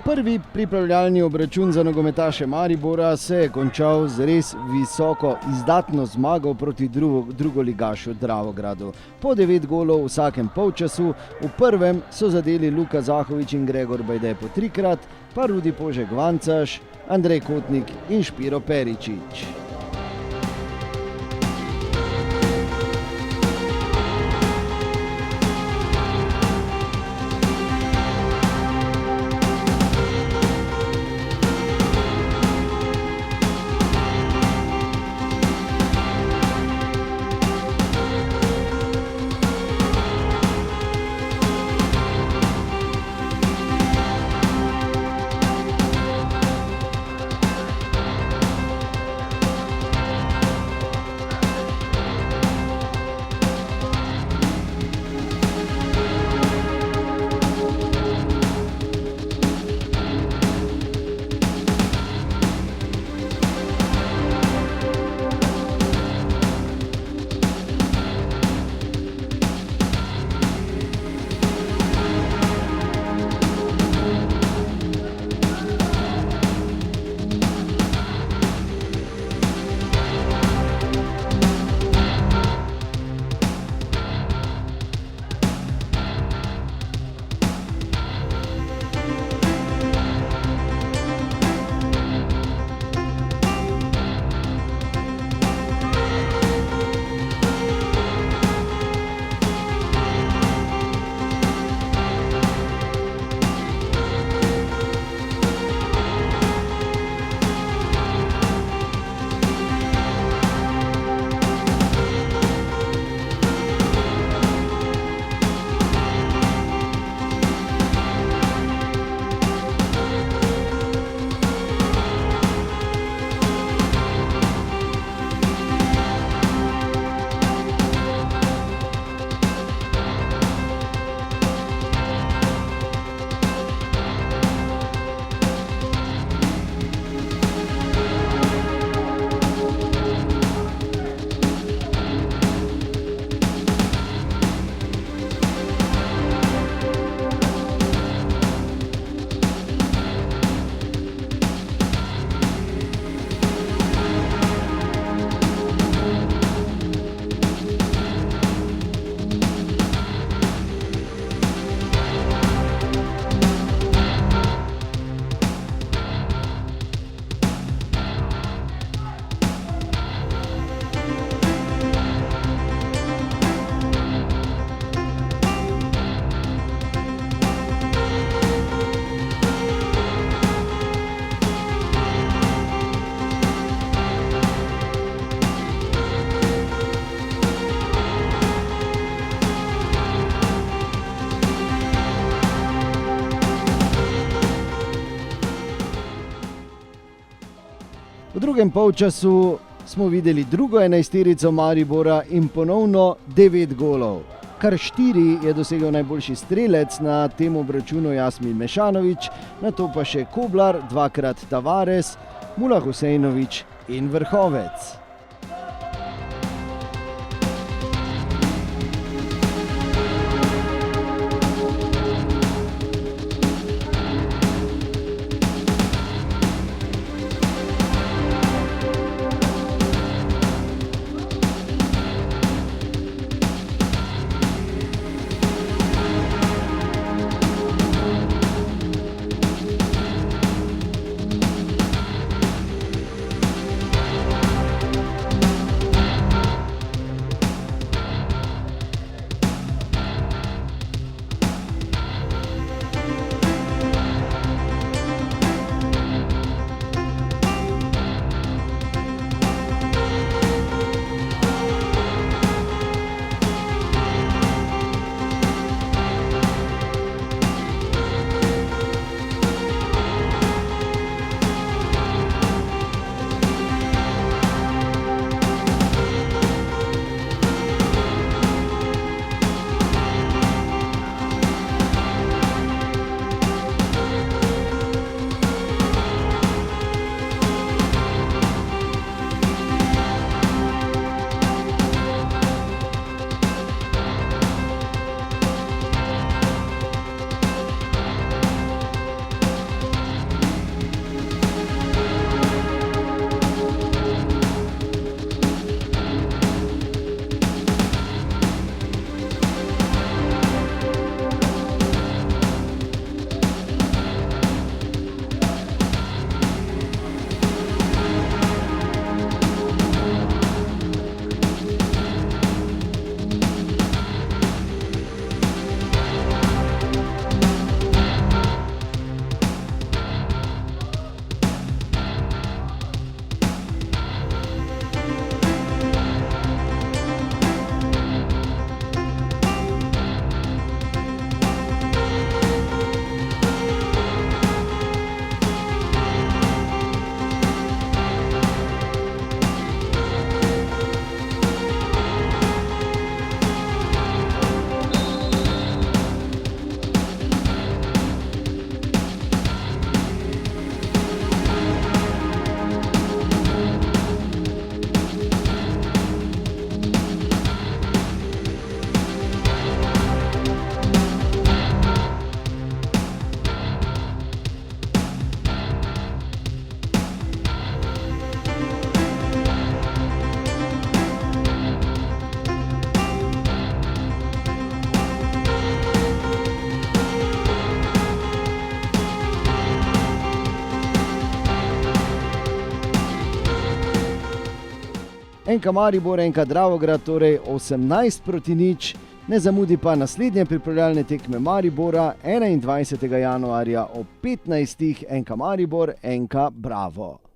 Prvi pripravljalni obračun za nogometaše Maribora se je končal z res visoko izdatno zmago proti drugoligašu Dravogradu. Po 9 golov v vsakem polčasu, v prvem so zadeli Luka Zahovič in Gregor Bajde po 3-krat, pa Rudi Požek-Vancaš, Andrej Kotnik in Špiro Peričič. V drugem polčasu smo videli drugo enajsterico Maribora in ponovno 9 golov. Kar 4 je dosegel najboljši strelec na tem obračunu Jasmin Mešanović, nato pa še Koblar, 2-krat Tavares, Mula Husejnović in Vrhovec. NK Maribor, NK Dravograd, torej 18-0. Ne zamudi pa naslednje pripravljalne tekme Maribora 21. januarja ob 15. NK Maribor, NK Bravo.